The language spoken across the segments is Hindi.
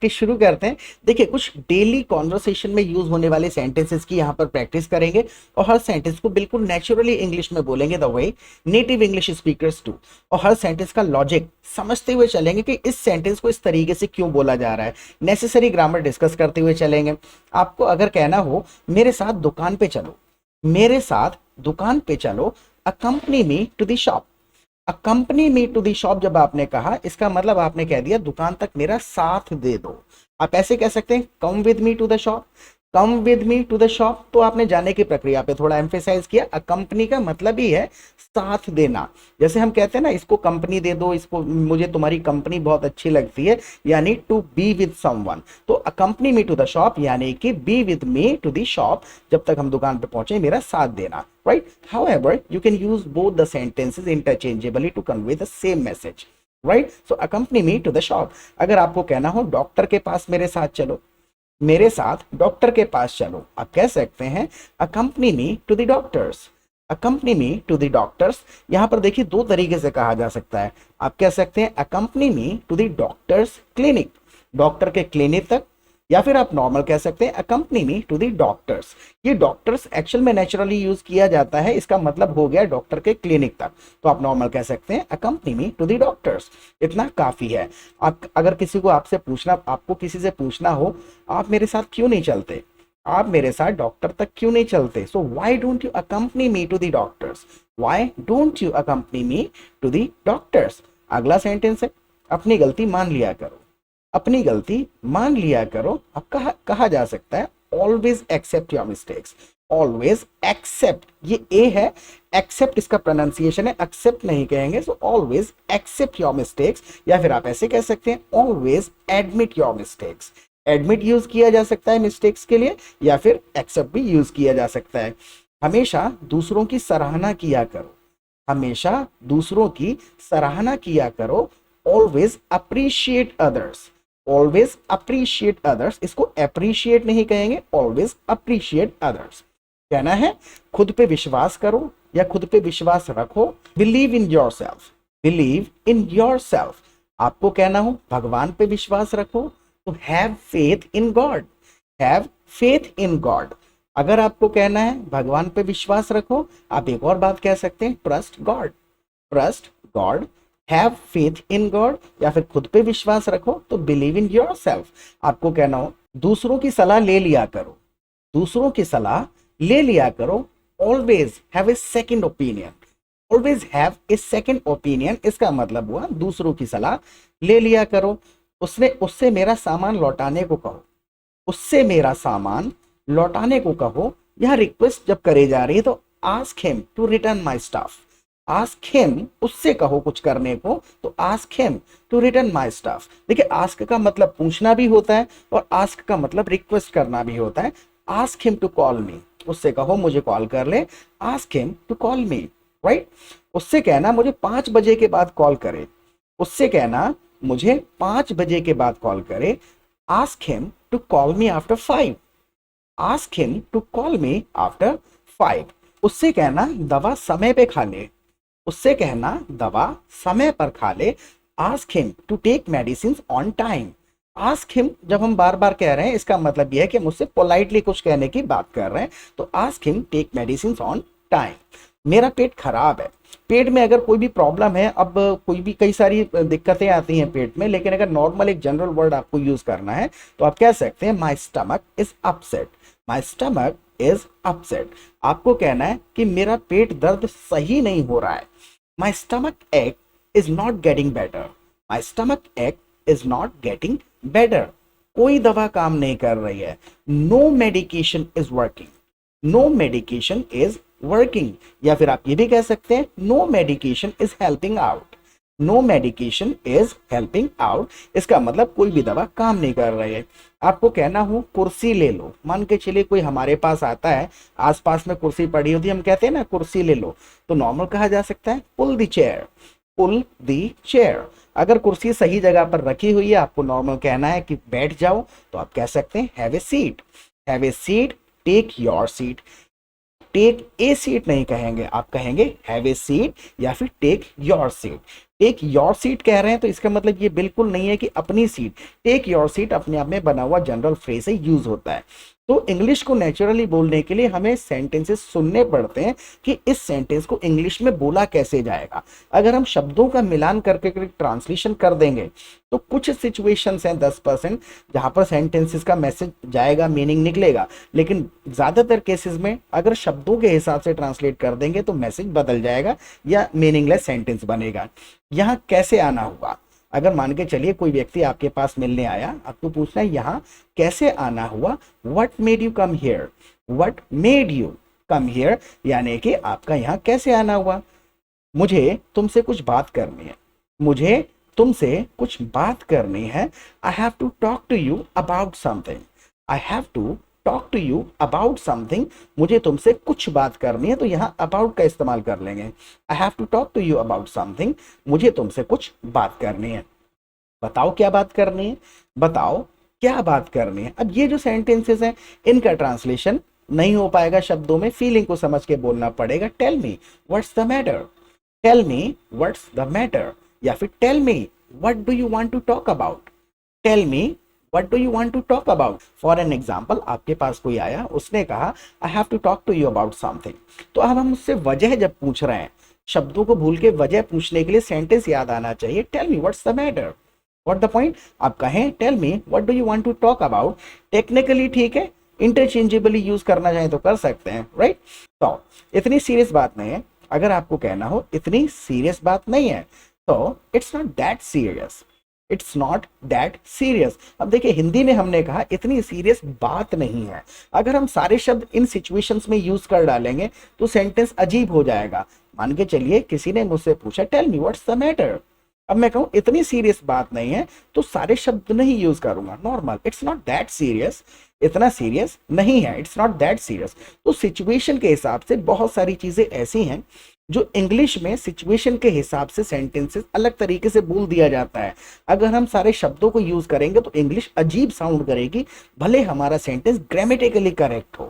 प्रैक्टिस शुरू करते हैं। देखिए कुछ डेली कॉन्वर्सेशन में यूज होने वाले सेंटेंसेस की यहाँ पर प्रैक्टिस करेंगे और हर सेंटेंस को बिल्कुल नेचुरली इंग्लिश में बोलेंगे the way native English speakers do, और हर सेंटेंस का लॉजिक समझते हुए चलेंगे कि इस सेंटेंस को इस तरीके से क्यों बोला जा रहा है। नेसेसरी ग्रामर डिस्कस करते हुए चलेंगे। आपको अगर कहना हो मेरे साथ दुकान पे चलो, मेरे साथ दुकान पे चलो, accompany me to the shop. Accompany me to the shop जब आपने कहा, इसका मतलब आपने कह दिया दुकान तक मेरा साथ दे दो। आप ऐसे कह सकते हैं come with me to the shop, come with me to the shop. तो आपने जाने की प्रक्रिया पे थोड़ा एम्फेसाइज किया। अकम्पनी का मतलब ही है साथ देना। जैसे हम कहते हैं ना इसको कंपनी दे दो, इसको मुझे तुम्हारी कंपनी बहुत अच्छी लगती है, यानी टू बी विद समवन। तो accompany me to the shop यानी कि be with me to the shop, जब तक हम दुकान पे पहुंचे मेरा साथ देना, right. However you can use both the sentences interchangeably to convey the same message, right. So accompany me to the shop. अगर आपको कहना हो डॉक्टर के पास मेरे साथ चलो, मेरे साथ डॉक्टर के पास चलो, आप कह सकते हैं accompany me to the doctor's, accompany me to the doctor's. यहां पर देखिए दो तरीके से कहा जा सकता है। आप कह सकते हैं accompany me to the doctor's clinic, doctor के क्लिनिक तक, या फिर आप नॉर्मल कह सकते हैं accompany me to the doctor's. ये डॉक्टर्स एक्चुअल में नेचुरली यूज किया जाता है, इसका मतलब हो गया डॉक्टर के क्लिनिक तक। तो आप नॉर्मल कह सकते हैं accompany me to the doctor's, इतना काफी है। आप अगर किसी को आपसे पूछना, आपको किसी से पूछना हो आप मेरे साथ क्यों नहीं चलते, आप मेरे साथ डॉक्टर तक क्यों नहीं चलते, so why don't you accompany me to the doctor's, why don't you accompany me to the doctor's. अगला सेंटेंस है अपनी गलती मान लिया करो, अपनी गलती मान लिया करो। अब कहा जा सकता है always accept your mistakes, always accept, ये ए है, एक्सेप्ट इसका प्रोनाउंसिएशन है, एक्सेप्ट नहीं कहेंगे। So always accept your mistakes, या फिर आप ऐसे कह सकते हैं always admit your mistakes. Admit use किया जा सकता है मिस्टेक्स के लिए, या फिर एक्सेप्ट भी यूज किया जा सकता है। हमेशा दूसरों की सराहना किया करो, हमेशा दूसरों की सराहना किया करो। Always appreciate others, always appreciate others, इसको अप्रिशिएट नहीं कहेंगे, ऑलवेज अप्रिशिएट अदर्स। कहना है खुद पे विश्वास करो या खुद पे विश्वास रखो, believe in your self, believe in your self. आपको कहना हो भगवान पे विश्वास रखो तो have faith in God, have faith in God. अगर आपको कहना है भगवान पे विश्वास रखो, आप एक और बात कह सकते हैं trust God, trust God, have faith in God, या फिर खुद पे विश्वास रखो तो बिलीव इन योर सेल्फ। आपको कहना हो दूसरों की सलाह ले लिया करो, दूसरों की सलाह ले लिया करो। Always have a second opinion, always have a second opinion, इसका मतलब हुआ दूसरों की सलाह ले लिया करो। उससे मेरा सामान लौटाने को कहो, उससे मेरा सामान लौटाने को कहो। यह रिक्वेस्ट जब करे जा रही है तो ask him to return my stuff, ask him, उससे कहो कुछ करने को तो ask him to return my stuff. देखिए आस्क का मतलब पूछना भी होता है और आस्क का मतलब रिक्वेस्ट करना भी होता है। Ask him to call me, उससे कहो मुझे कॉल कर ले, ask him to call me, right. उससे कहना मुझे 5 बजे के बाद कॉल करे, उससे कहना मुझे 5 बजे के बाद कॉल करे। Ask him to call me after 5, ask him to call me after 5। उससे कहना दवा समय पे खा ले, उससे कहना दवा समय पर खा ले। Ask him to take medicine on time, ask him जब हम बार बार कह रहे हैं इसका मतलब यह है कि मुझसे पोलाइटली कुछ कहने की बात कर रहे हैं। तो ask him take medicine on time. मेरा पेट खराब है, पेट में अगर कोई भी प्रॉब्लम है, अब कोई भी कई सारी दिक्कतें आती हैं पेट में, लेकिन अगर नॉर्मल एक जनरल वर्ड आपको यूज करना है तो आप कह सकते हैं my stomach is upset, my stomach is upset. आपको कहना है कि मेरा पेट दर्द सही नहीं हो रहा है, my stomach ache is not getting better, my stomach ache is not getting better. कोई दवा काम नहीं कर रही है, no medication is working, no medication is working. या फिर आप ये भी कह सकते हैं no medication is helping out, no medication is helping out, इसका मतलब कोई भी दवा काम नहीं कर रही है। आपको कहना हो कुर्सी ले लो, मान के चलिए कोई हमारे पास आता है, आसपास में कुर्सी पड़ी होती है, हम कहते हैं ना कुर्सी ले लो, तो नॉर्मल कहा जा सकता है pull the chair, pull the chair. अगर कुर्सी सही जगह पर रखी हुई है, आपको नॉर्मल कहना है कि बैठ जाओ, तो आप कह सकते हैं have a seat, have a seat, take your seat. Take a seat नहीं कहेंगे, आप कहेंगे हैव ए सीट या फिर take your seat. Take your seat कह रहे हैं तो इसका मतलब ये बिल्कुल नहीं है कि अपनी सीट। टेक योर सीट अपने आप में बना हुआ जनरल फ्रेज है, यूज होता है। तो इंग्लिश को नेचुरली बोलने के लिए हमें सेंटेंसेस सुनने पड़ते हैं कि इस सेंटेंस को इंग्लिश में बोला कैसे जाएगा। अगर हम शब्दों का मिलान करके ट्रांसलेशन कर देंगे तो कुछ सिचुएशंस हैं 10% जहां पर सेंटेंसेस का मैसेज जाएगा, मीनिंग निकलेगा, लेकिन ज्यादातर केसेस में अगर शब्दों के हिसाब से ट्रांसलेट कर देंगे तो मैसेज बदल जाएगा या मीनिंगलेस सेंटेंस बनेगा। यहाँ कैसे आना हुआ, अगर मान के चलिए कोई व्यक्ति आपके पास मिलने आया, आपको पूछना है यहाँ कैसे आना हुआ, what made you come here, what made you come here, यानी कि आपका यहाँ कैसे आना हुआ। मुझे तुमसे कुछ बात करनी है, मुझे तुमसे कुछ बात करनी है। I have to talk to you about something, I have to talk to you about something, मुझे तुमसे कुछ बात करनी है, तो यहाँ अबाउट का इस्तेमाल कर लेंगे। I have to talk to you about something, मुझे तुमसे कुछ बात करनी है। बताओ क्या बात करनी है, बताओ क्या बात करनी है। अब ये जो सेंटेंसेस हैं इनका ट्रांसलेशन नहीं हो पाएगा शब्दों में, फीलिंग को समझ के बोलना पड़ेगा। Tell me what's the matter, tell me what's the matter, या फिर tell me what do you want to talk about, tell me what do you want to talk about. For an example, आपके पास कोई आया, उसने कहा I have to talk to you about something, तो अब हम उससे वजह जब पूछ रहे हैं, शब्दों को भूल के वजह पूछने के लिए सेंटेंस याद आना चाहिए, tell me what's the matter, what the point. आप कहें tell me what do you want to talk about, technically ठीक है, इंटरचेंजेबली यूज करना चाहें तो कर सकते हैं, राइट। तो इतनी सीरियस बात नहीं है, अगर आपको कहना हो इतनी सीरियस बात नहीं है तो it's not that serious, it's not that serious. अब देखिए हिंदी में हमने कहा इतनी सीरियस बात नहीं है, अगर हम सारे शब्द इन सिचुएशंस में यूज कर डालेंगे तो सेंटेंस अजीब हो जाएगा। मान के चलिए किसी ने मुझसे पूछा tell me what's the matter, अब मैं कहूं इतनी सीरियस बात नहीं है तो सारे शब्द नहीं यूज करूंगा, normal, it's not that serious, इतना सीरियस नहीं है, इट्स नॉट दैट सीरियस। तो सिचुएशन के हिसाब से बहुत सारी चीजें ऐसी हैं जो इंग्लिश में सिचुएशन के हिसाब से सेंटेंसेस अलग तरीके से बोल दिया जाता है। अगर हम सारे शब्दों को यूज करेंगे तो इंग्लिश अजीब साउंड करेगी, भले हमारा सेंटेंस ग्रामेटिकली करेक्ट हो,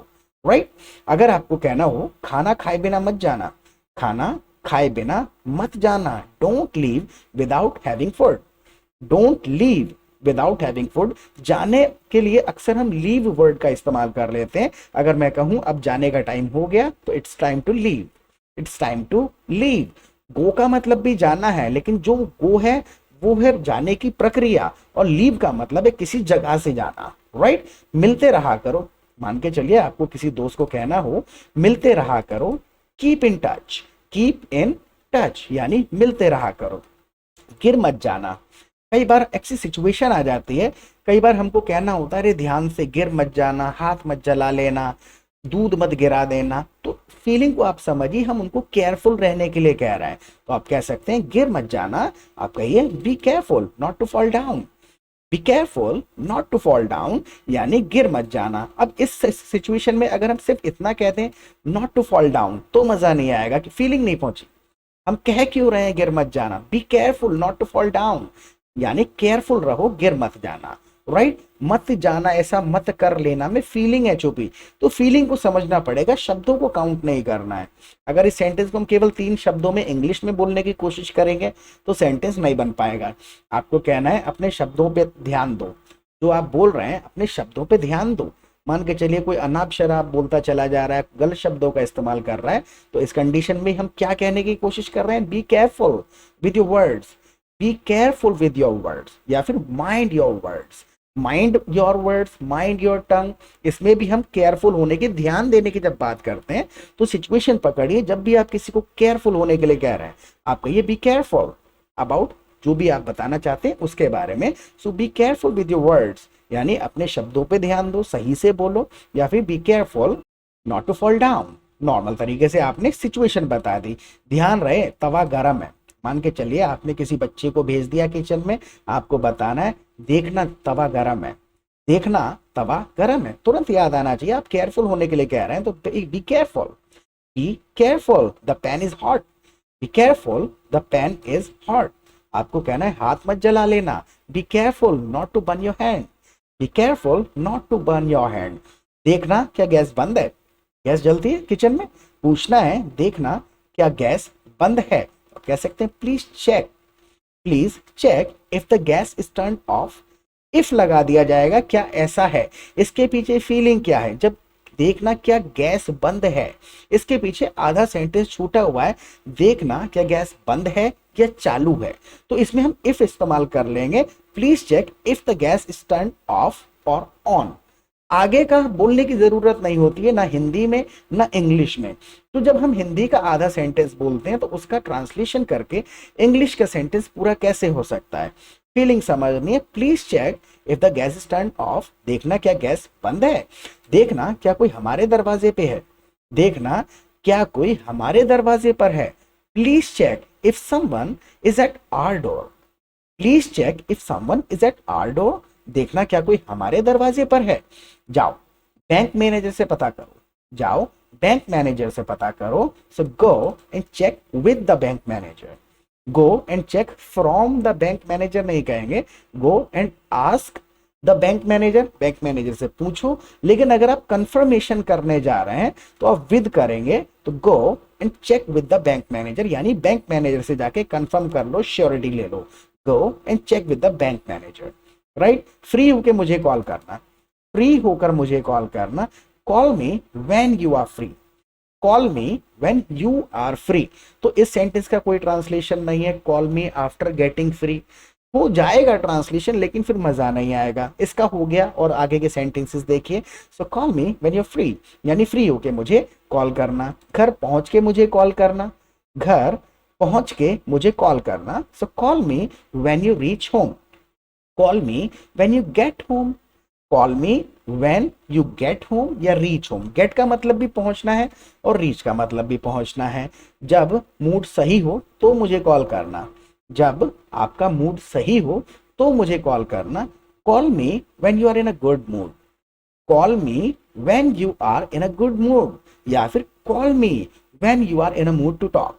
राइट। अगर आपको कहना हो खाना खाए बिना मत जाना, खाना खाए बिना मत जाना, don't leave without having food, don't leave without having food, जाने के लिए अक्सर हम लीव वर्ड का इस्तेमाल कर लेते हैं। अगर मैं कहूं अब जाने का टाइम हो गया तो it's time to leave, it's time to leave. Go का मतलब भी जाना है, लेकिन जो गो है वो है जाने की प्रक्रिया, और लीव का मतलब है किसी जगह से जाना, राइट। मिलते रहा करो, मान के चलिए आपको किसी दोस्त को कहना हो मिलते रहा करो, keep in touch, keep in touch यानी मिलते रहा करो। गिर मत जाना, कई बार ऐसी सिचुएशन आ जाती है, कई बार हमको कहना होता है अरे ध्यान से, गिर मत जाना, हाथ मत जला लेना, दूध मत गिरा देना, तो फीलिंग को आप समझिए, हम उनको केयरफुल रहने के लिए कह रहे हैं। तो आप कह सकते हैं गिर मत जाना, आप कहिए be careful not to fall down, be careful not to fall down यानी गिर मत जाना। अब इस सिचुएशन में अगर हम सिर्फ इतना कहते हैं नॉट टू फॉल डाउन तो मजा नहीं आएगा, कि फीलिंग नहीं पहुंची। हम कह क्यों रहे हैं गिर मत जाना, be careful not to fall down यानी केयरफुल रहो, गिर मत जाना, राइट। मत जाना, ऐसा मत कर लेना में फीलिंग है छुपी, तो फीलिंग को समझना पड़ेगा, शब्दों को काउंट नहीं करना है। अगर इस सेंटेंस को हम केवल 3 शब्दों में इंग्लिश में बोलने की कोशिश करेंगे तो सेंटेंस नहीं बन पाएगा। आपको कहना है अपने शब्दों पे ध्यान दो, जो आप बोल रहे हैं अपने शब्दों पे ध्यान दो। मान के चलिए कोई अनाप शराब बोलता चला जा रहा है, गलत शब्दों का इस्तेमाल कर रहा है, तो इस कंडीशन में हम क्या कहने की कोशिश कर रहे हैं, B careful with your words, B careful with your words, या फिर mind your words, mind your words, mind your tongue. इसमें भी हम केयरफुल होने की, ध्यान देने की जब बात करते हैं तो सिचुएशन पकड़िए, जब भी आप किसी को केयरफुल होने के लिए कह रहे हैं आप कहिए बी केयरफुल अबाउट जो भी आप बताना चाहते हैं उसके बारे में। So be careful with your words यानी अपने शब्दों पे ध्यान दो, सही से बोलो, या फिर be careful not to fall down. Normal तरीके से आपने सिचुएशन बता दी। ध्यान रहे तवा गरम है, मान के चलिए आपने किसी बच्चे को भेज दिया किचन में, आपको बताना है देखना तवा गरम है, देखना तवा गरम है, तुरंत याद आना चाहिए। आप केयरफुल होने के लिए कह रहे हैं तो be careful, be careful the pan is hot, be careful the pan is hot. आपको कहना है हाथ मत जला लेना, be careful not to burn your hand, be careful not to burn your hand. देखना क्या गैस बंद है, गैस जलती है किचन में, पूछना है देखना क्या गैस बंद है, कह सकते हैं please check, please check if the gas is turn off. If लगा दिया जाएगा, क्या ऐसा है, इसके पीछे फीलिंग क्या है, जब देखना क्या गैस बंद है, इसके पीछे आधा सेंटेंस छूटा हुआ है, देखना क्या गैस बंद है या चालू है। तो इसमें हम इफ इस्तेमाल कर लेंगे, please check if the gas is turn off और ऑन। आगे का बोलने की जरूरत नहीं होती है, ना हिंदी में ना इंग्लिश में। तो जब हम हिंदी का आधा सेंटेंस बोलते हैं तो उसका ट्रांसलेशन करके इंग्लिश का सेंटेंस पूरा कैसे हो सकता है, फीलिंग समझनी है। Please check if the gas is turn off, देखना क्या गैस बंद है, देखना क्या कोई हमारे दरवाजे पे है, देखना क्या कोई हमारे दरवाजे पर है। Please check if someone is at our door. Please check if someone is at our door, देखना क्या कोई हमारे दरवाजे पर है। जाओ बैंक मैनेजर से पता करो, जाओ बैंक मैनेजर से पता करो। So go and check with the bank manager. Go and check from the bank manager नहीं कहेंगे, go and ask the bank manager, bank manager से पूछो। लेकिन अगर आप कंफर्मेशन करने जा रहे हैं तो आप विद करेंगे, तो go and check with the bank manager, यानी बैंक मैनेजर से जाके कंफर्म कर लो, श्योरिटी ले लो। Go and check with the bank manager, right. Free होके मुझे कॉल करना, फ्री होकर मुझे कॉल करना। Call me when you are free, call me when you are free. तो इस सेंटेंस का कोई ट्रांसलेशन नहीं है, call me after getting free. हो जाएगा ट्रांसलेशन लेकिन फिर मजा नहीं आएगा। इसका हो गया, और आगे के सेंटेंसेस देखिए। So call me when you are free, यानी फ्री होके मुझे कॉल करना। घर पहुंच के मुझे कॉल करना, घर पहुंच के मुझे कॉल करना। So call me when you reach home, call me when you get home. Call me when you get home या रीच होम। गेट का मतलब भी पहुंचना है और रीच का मतलब भी पहुंचना है। जब मूड सही हो तो मुझे कॉल करना, जब आपका मूड सही हो तो मुझे कॉल करना। Call me when you are in a good mood, call me when you are in a good mood, या फिर call me when you are in a mood to talk,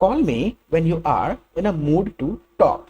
call me when you are in a mood to talk.